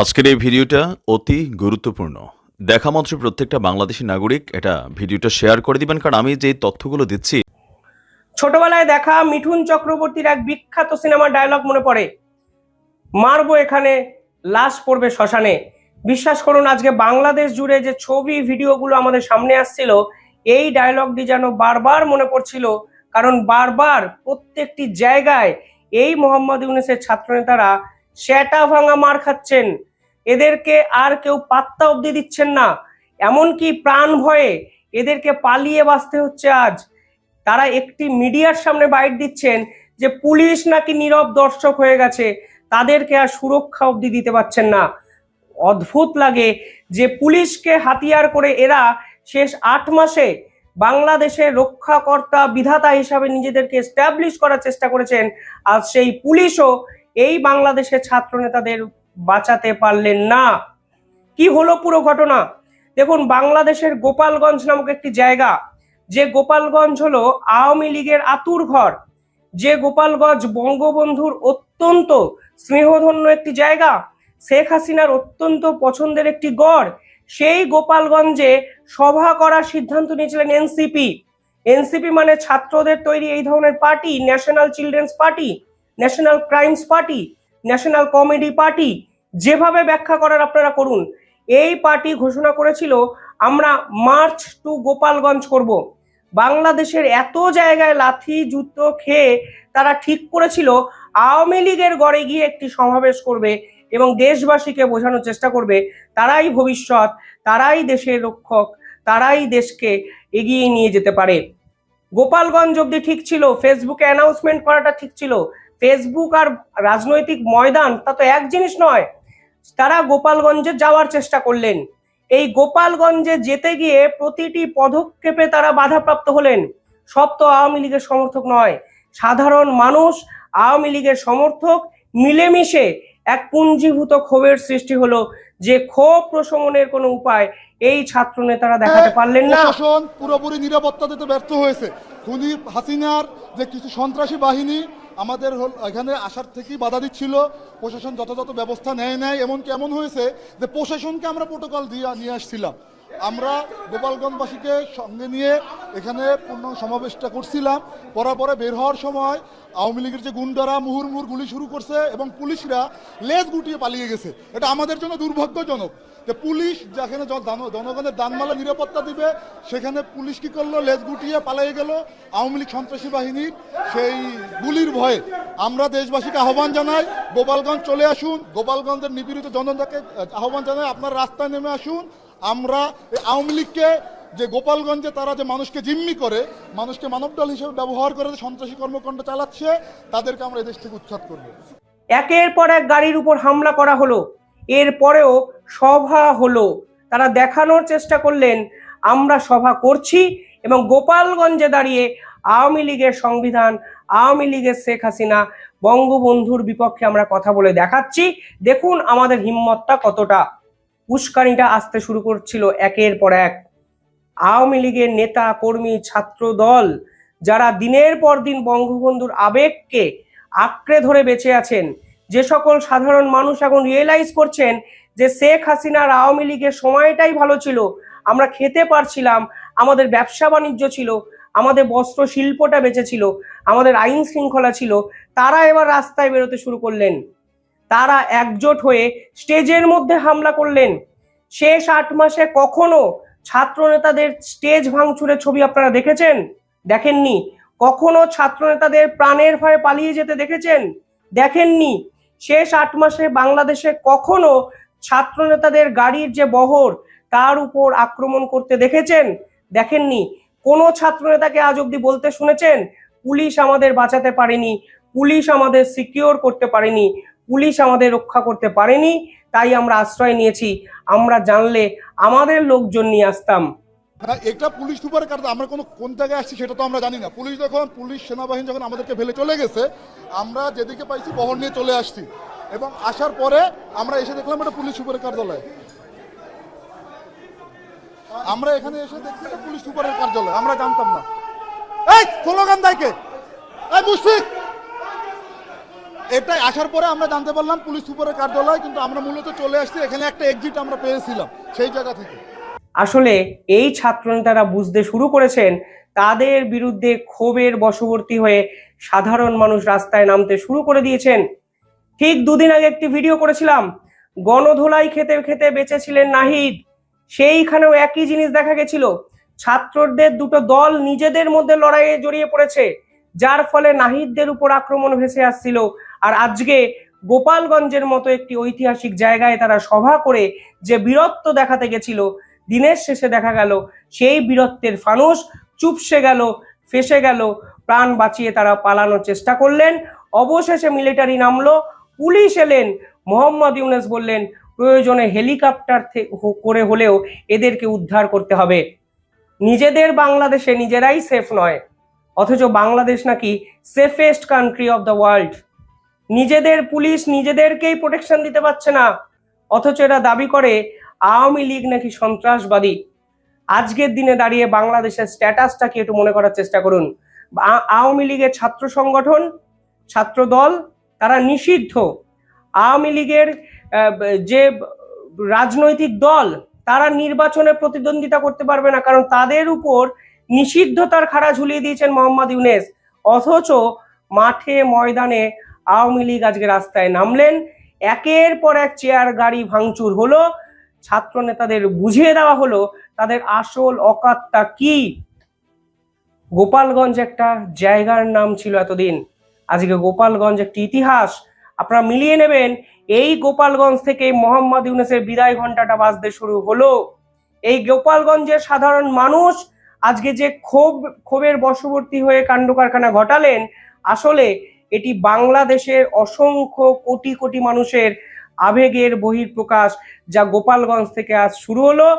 আজকের এই ভিডিওটা অতি গুরুত্বপূর্ণ। দেখা মাত্র প্রত্যেকটা বাংলাদেশী নাগরিক এটা ভিডিওটা শেয়ার করে দিবেন, কারণ আমি যে তথ্যগুলো দিচ্ছি। ছোটবেলায় দেখা মিঠুন চক্রবর্তীর এক বিখ্যাত সিনেমার ডায়লগ মনে পড়ে, মারবো এখানে, লাশ পড়বে শ্মশানে। বিশ্বাস করুন, আজকে বাংলাদেশ জুড়ে যে ছবি ভিডিওগুলো আমাদের সামনে আসছিল, এই ডায়লগটি যেন বারবার মনে পড়ছিল। কারণ বারবার প্রত্যেকটি জায়গায় এই মোহাম্মদ ইউনূসের ছাত্রনেতারা সেটা ভাঙা মার খাচ্ছেন। এদেরকে আর কেউ পাত্তা অবধি দিচ্ছেন না, এমনকি প্রাণ ভয়ে এদেরকে পালিয়ে বাঁচতে হচ্ছে আজ। তারা একটি মিডিয়ার সামনে বাইট দিচ্ছেন যে পুলিশ নাকি নীরব দর্শক হয়ে গেছে, তাদেরকে আর সুরক্ষা অবধি দিতে পারছেন না। অদ্ভুত লাগে যে পুলিশকে হাতিয়ার করে এরা শেষ 8 মাসে বাংলাদেশের রক্ষাকর্তা বিধাতা হিসাবে নিজেদেরকে এস্টাবলিশ করার চেষ্টা করেছেন, আর সেই পুলিশও এই বাংলাদেশের ছাত্র নেতাদের বাঁচাতে পারলেন না। কি হলো পুরো ঘটনা দেখুন। বাংলাদেশের গোপালগঞ্জ নামক একটি জায়গা, যে গোপালগঞ্জ হলো আওয়ামী লীগের আতুর ঘর, যে গোপালগঞ্জ বঙ্গবন্ধুর অত্যন্ত স্নেহধন্য একটি জায়গা, শেখ হাসিনার অত্যন্ত পছন্দের একটি গড়, সেই গোপালগঞ্জে সভা করার সিদ্ধান্ত নিয়েছিলেন এনসিপি। এনসিপি মানে ছাত্রদের তৈরি এই ধরনের party, national children's party, national crimes party, national comedy party, যেভাবে ব্যাখ্যা করার আপনারা করুন। এই পার্টি ঘোষণা করেছিল আমরা মার্চ টু গোপালগঞ্জ করব। বাংলাদেশের এত জায়গায় লাথি যুদ্ধ খেয়ে তারা ঠিক করেছিল আওয়ামী লীগের গড়ে গিয়ে একটি সমাবেশ করবে এবং দেশবাসীকে বোঝানোর চেষ্টা করবে তারাই ভবিষ্যৎ, তারাই দেশের রক্ষক, তারাই দেশকে এগিয়ে নিয়ে যেতে পারে। গোপালগঞ্জ অব্দি ঠিক ছিল, ফেসবুকে অ্যানাউন্সমেন্ট করাটা ঠিক ছিল। ফেসবুক আর রাজনৈতিক ময়দান তা তো এক জিনিস নয়। তারা গোপালগঞ্জে যাওয়ার চেষ্টা করলেন। এই গোপালগঞ্জে যেতে গিয়ে প্রতিটি পদক্ষেপে তারা বাধাপ্রাপ্ত হলেন। সব তো আওয়ামী লীগের সমর্থক নয়, সাধারণ মানুষ, আওয়ামী লীগের সমর্থক মিলেমিশে এক পুঞ্জীভূত ক্ষোভের সৃষ্টি হলো, যে ক্ষোভ প্রশমনের কোনো উপায় এই ছাত্র নেতারা দেখাতে পারলেন না। প্রশাসন পুরোপুরি নিরাপত্তা দিতে ব্যর্থ হয়েছে। খুনি হাসিনার যে কিছু সন্ত্রাসী বাহিনী আমাদের এখানে আসার থেকেই বাধা দিচ্ছিল, প্রশাসন যথাযথ ব্যবস্থা নেয় নাই। এমনকি এমন হয়েছে যে প্রশাসনকে আমরা প্রোটোকল দিয়ে নিয়ে আসছিলাম। আমরা গোপালগঞ্জবাসীকে সঙ্গে নিয়ে এখানে পূর্ণ সমাবেশটা করছিলাম। পরে বের হওয়ার সময় আওয়ামী লীগের যে গুন্ডারা মুহুর্মুহুর গুলি শুরু করছে এবং পুলিশরা লেজ গুটিয়ে পালিয়ে গেছে। এটা আমাদের জন্য দুর্ভাগ্যজনক যে পুলিশ যেখানে জনগণের দানমালা নিরাপত্তা দিবে, সেখানে পুলিশ কি করলো, লেজ গুটিয়ে পালিয়ে গেল আওয়ামী লীগ সন্ত্রাসী বাহিনীর সেই গুলির ভয়ে। আমরা দেশবাসীকে আহ্বান জানাই, গোপালগঞ্জ চলে আসুন। গোপালগঞ্জের নিপীড়িত জনতাকে আহ্বান জানাই, আপনারা রাস্তায় নেমে আসুন। আমরা আওয়ামী লীগকে যে গোপালগঞ্জে তারা যে মানুষকে জিম্মি করে, মানুষকে মানবদল হিসেবে ব্যবহার করে যে সন্ত্রাসী কর্মকাণ্ড চালাচ্ছে, তাদেরকে আমরা এদেশ থেকে উৎখাত করব। একের পর এক গাড়ির উপর হামলা করা হলো, এরপরেও সভা হলো। তারা দেখানোর চেষ্টা করলেন আমরা সভা করছি এবং গোপালগঞ্জে দাঁড়িয়ে আওয়ামী লীগের সংবিধান, আওয়ামী লীগের শেখ হাসিনা, বঙ্গবন্ধুর বিপক্ষে আমরা কথা বলে দেখাচ্ছি, দেখুন আমাদের হিম্মতটা কতটা। উস্কানিটা আসতে শুরু করছিল একের পর এক। আওয়ামী লীগের নেতা কর্মী ছাত্র দল যারা দিনের পর দিন বঙ্গবন্ধুর আবেগকে আঁকড়ে ধরে বেঁচে আছেন, যে সকল সাধারণ মানুষ এখন রিয়েলাইজ করছেন যে শেখ হাসিনার আওয়ামী লীগের সময়টাই ভালো ছিল, আমরা খেতে পারছিলাম, আমাদের ব্যবসা বাণিজ্য ছিল, আমাদের বস্ত্র শিল্পটা বেঁচে ছিল, আমাদের আইন শৃঙ্খলা ছিল, তারা এবার রাস্তায় বেরোতে শুরু করলেন। তারা একজোট হয়ে স্টেজের মধ্যে হামলা করলেন। শেষ 8 মাসে কখনো ছাত্র নেতাদের স্টেজ ভাঙচুরের ছবি আপনারা দেখেছেন? দেখেননি। কখনো ছাত্র নেতাদের প্রাণের ভয়ে পালিয়ে যেতে দেখেছেন? দেখেননি। শেষ 8 মাসে বাংলাদেশে কখনো ছাত্র নেতাদের গাড়ির যে বহর তার উপর আক্রমণ করতে দেখেছেন? দেখেননি। কোনো ছাত্র নেতাকে আজ অব্দি বলতে শুনেছেন পুলিশ আমাদের বাঁচাতে পারেনি, পুলিশ আমাদের সিকিউর করতে পারেনি, পুলিশ আমাদের রক্ষা করতে পারেনি, তাই আমরা আশ্রয় নিয়েছি, আমরা জানলে আমাদের লোকজন নিয়ে আসতাম? এটা পুলিশ সুপারের কারণে আমরা কোন জায়গায় আসছি সেটা তো আমরা জানি না। পুলিশ সেনাবাহিনী যখন আমাদেরকে ফেলে চলে গেছে, আমরা যেদিকে পাইছি বহর নিয়ে চলে আসছি এবং আসার পরে আমরা এসে দেখলাম এটা পুলিশ সুপারের কার্যালয়। আমরা এখানে এসে দেখছি এটা পুলিশ সুপারের কার্যালয়, আমরা জানতাম না। এই স্লোগান দেয় কে? এই মুশফিক, এটাই আসার পরে আমরা জানতে পারলাম পুলিশ সুপারের কার্যালয়, কিন্তু আমরা মূলত চলে আসছি এখানে একটা এক্সিট আমরা পেয়েছিলাম সেই জায়গা থেকে। আসলে এই ছাত্রনেতারা বুঝতে শুরু করেছেন তাদের বিরুদ্ধে ক্ষোভের বশবর্তী হয়ে সাধারণ মানুষ রাস্তায় নামতে শুরু করে দিয়েছেন। ঠিক দুদিন আগে একটি ভিডিও করেছিলাম, গণধোলাই খেতে খেতে বেঁচেছিলেন নাহিদ, সেইখানেও একই জিনিস দেখা গেছিল। ছাত্রদের দুটো দল নিজেদের মধ্যে লড়াইয়ে জড়িয়ে পড়েছে, যার ফলে নাহিদদের উপর আক্রমণ ভেসে আসছিল। আর আজকে গোপালগঞ্জের মতো একটি ঐতিহাসিক জায়গায় তারা সভা করে যে বীরত্ব দেখাতে গেছিল, দিনের শেষে দেখা গেল সেই বীরত্বের ফানুস চুপসে গেল, ফেসে গেল। প্রাণ বাঁচিয়ে তারা পালানোর চেষ্টা করলেন। অবশেষে মিলিটারি নামলো, পুলিশ এলেন, মোহাম্মদ ইউনূস বললেন প্রয়োজনে হেলিকপ্টার করে হলেও এদেরকে উদ্ধার করতে হবে। নিজেদের বাংলাদেশে নিজেরাই সেফ নয়, অথচ বাংলাদেশ নাকি safest country of the world. নিজেদের পুলিশ নিজেদেরকেই প্রোটেকশন দিতে পারছে না, অথচ এরা দাবি করে আওয়ামী লীগ নাকি সন্ত্রাসবাদী। আজকের দিনে দাঁড়িয়ে বাংলাদেশের স্ট্যাটাসটাকে একটু মনে করার চেষ্টা করুন। আওয়ামী লীগের ছাত্র সংগঠন, ছাত্র দল, তারা নিষিদ্ধ। আওয়ামী লীগের যে রাজনৈতিক দল, তারা নির্বাচনে প্রতিদ্বন্দ্বিতা করতে পারবে না, কারণ তাদের উপর নিষিদ্ধতার খাড়া ঝুলিয়ে দিয়েছেন মোহাম্মদ ইউনূস। অথচ মাঠে ময়দানে আওয়ামী লীগ আজকে রাস্তায় নামলেন, একের পর এক চেয়ার গাড়ি ভাঙচুর হলো, ছাত্র নেতাদের বুঝিয়ে দেওয়া হলো তাদের আসল অকাতটা কি। গোপালগঞ্জ একটা জায়গার নাম ছিল এতদিন, আজকে গোপালগঞ্জ একটি ইতিহাস। আপনারা মিলিয়ে নেবেন, এই গোপালগঞ্জ থেকে মোহাম্মদ ইউনূসের বিদায় ঘন্টাটা বাজতে শুরু হলো। এই গোপালগঞ্জের সাধারণ মানুষ আজকে যে ক্ষোভের বশবর্তী হয়ে কাণ্ড কারখানা ঘটালেন, আসলে এটি বাংলাদেশের অসংখ্য কোটি কোটি মানুষের আবেগের বহিঃপ্রকাশ, যা গোপালগঞ্জ থেকে আজ শুরু হলো।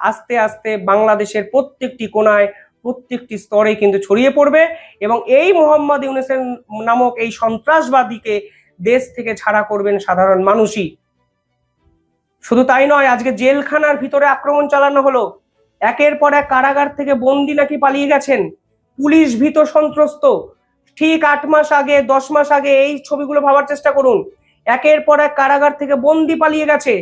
আস্তে আস্তে বাংলাদেশের প্রত্যেকটি কোণায়, প্রত্যেকটি স্তরে কিন্তু ছড়িয়ে পড়বে, এবং এই মোহাম্মদ ইউনূসের নামক এই সন্ত্রাসবাদীকে দেশ থেকে ছাড়া করবেন সাধারণ মানুষই। শুধু তাই নয়, আজকে জেলখানার ভিতরে আক্রমণ চালানো হলো, একের পর এক কারাগার থেকে বন্দি নাকি পালিয়ে গেছেন, পুলিশ ভীত সন্ত্রস্ত। ঠিক 8 মাস আগে, 10 মাস আগে এই ছবিগুলো ভাবার চেষ্টা করুন। একের পর এক কারাগার থেকে বন্দি পালিয়ে গেছে,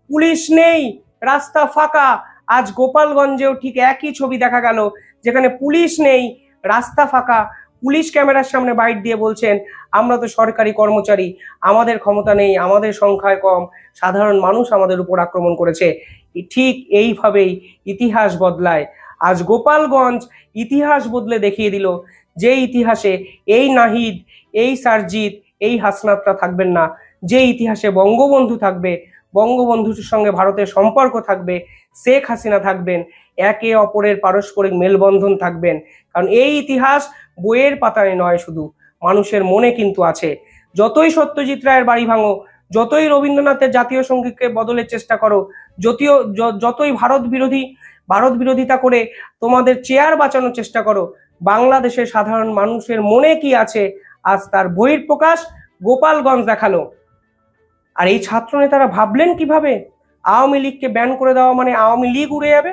পুলিশ নেই, রাস্তা ফাঁকা। আজ গোপালগঞ্জেও ঠিক একই ছবি দেখা গেল, যেখানে পুলিশ নেই, রাস্তা ফাঁকা। পুলিশ ক্যামেরার সামনে বাইট দিয়ে বলছেন আমরা তো সরকারি কর্মচারী, আমাদের ক্ষমতা নেই, আমাদের সংখ্যায় কম, সাধারণ মানুষ আমাদের উপর আক্রমণ করেছে। ঠিক এইভাবেই ইতিহাস বদলায়। আজ গোপালগঞ্জ ইতিহাস বদলে দেখিয়ে দিল যে ইতিহাসে এই নাহিদ, এই সারজিৎ, এই হাসনাতরা থাকবেন না, যে ইতিহাসে বঙ্গবন্ধু থাকবে, বঙ্গবন্ধুর সঙ্গে ভারতের সম্পর্ক থাকবে, শেখ হাসিনা থাকবেন, একে অপরের পারস্পরিক মেলবন্ধন থাকবেন। কারণ এই ইতিহাস বইয়ের পাতায় নয়, শুধু মানুষের মনে কিন্তু আছে। যতই সত্যজিৎ রায়ের বাড়ি ভাঙো, যতই রবীন্দ্রনাথের জাতীয় সঙ্গীতকে বদলের চেষ্টা করো, যতই ভারত বিরোধিতা করে তোমাদের চেয়ার বাঁচানোর চেষ্টা করো, বাংলাদেশের সাধারণ মানুষের মনে কি আছে আজ তার বহিঃপ্রকাশ গোপালগঞ্জ দেখালো। আর এই ছাত্র নেতারা ভাবলেন কিভাবে আওয়ামী লীগকে ব্যান করে দেওয়া মানে আওয়ামী লীগ উড়ে যাবে?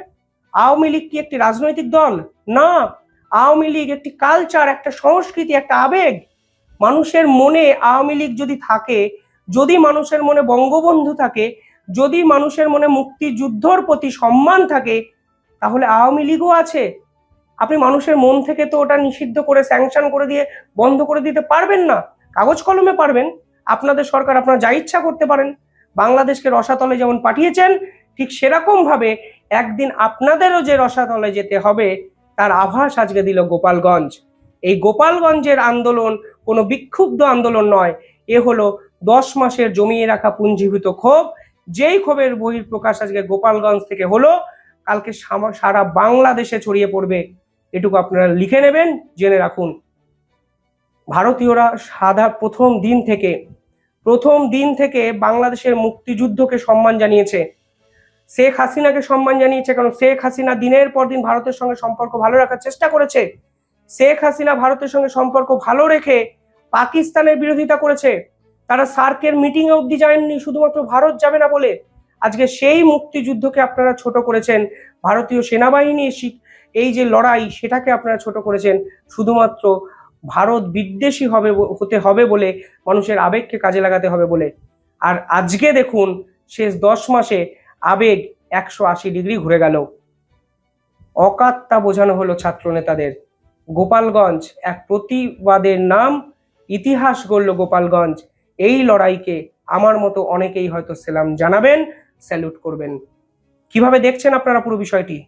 আওয়ামী লীগ কি একটি রাজনৈতিক দল? না, আওয়ামী লীগ একটি কালচার, একটা সংস্কৃতি, একটা আবেগ। মানুষের মনে আওয়ামী লীগ যদি থাকে, যদি মানুষের মনে বঙ্গবন্ধু থাকে, যদি মানুষের মনে মুক্তিযুদ্ধর প্রতি সম্মান থাকে, তাহলে আওয়ামী লীগও আছে। আপনি মানুষের মন থেকে তো ওটা নিষিদ্ধ করে স্যাংশন করে দিয়ে বন্ধ করে দিতে পারবেন না। কাগজ কলমে পারবেন, আপনাদের সরকার আপনারা যা ইচ্ছা করতে পারেন। বাংলাদেশকে রসাতলে যেমন পাঠিয়েছেন, ঠিক সেরকম ভাবে একদিন আপনাদেরও যে রসাতলে যেতে হবে তার আভাস আজকে দিল গোপালগঞ্জ। এই গোপালগঞ্জের আন্দোলন কোনো বিক্ষুব্ধ আন্দোলন নয়, এ হলো 10 মাসের জমিয়ে রাখা পুঞ্জীভূত ক্ষোভ। যেই ক্ষোভের বহিঃপ্রকাশ আজকে গোপালগঞ্জ থেকে হলো, কালকে সারা বাংলাদেশে ছড়িয়ে পড়বে। এটুকু আপনারা লিখে নেবেন, জেনে রাখুন। ভারতীয়রা প্রথম দিন থেকে বাংলাদেশের মুক্তিযুদ্ধকে সম্মান জানিয়েছে, শেখ হাসিনাকে সম্মান জানিয়েছে। কারণ শেখ হাসিনা দিনের পর দিন ভারতের সঙ্গে সম্পর্ক ভালো রাখার চেষ্টা করেছে। শেখ হাসিনা ভারতের সঙ্গে সম্পর্ক ভালো রেখে পাকিস্তানের বিরোধিতা করেছে। তারা সার্কের মিটিং এ অবধি যায়নি শুধুমাত্র ভারত যাবে না বলে। আজকে সেই মুক্তিযুদ্ধকে আপনারা ছোট করেছেন, ভারতীয় সেনাবাহিনীর এই যে লড়াই, সেটাকে আপনারা ছোট করেছেন শুধুমাত্র ভারত বিদ্বেষী হতে হবে বলে, মানুষের আবেগকে কাজে লাগাতে হবে বলে। আর আজকে দেখুন শেষ 10 মাসে আবেগ 180 ডিগ্রি ঘুরে গেল। অকাত্তা বোঝানো হলো ছাত্র নেতাদের। গোপালগঞ্জ এক প্রতিবাদের নাম, ইতিহাস গড়ল গোপালগঞ্জ। এই লড়াইকে আমার মতো অনেকেই হয়তো সেলাম জানাবেন, স্যালুট করবেন। কিভাবে দেখছেন আপনারা পুরো বিষয়টি?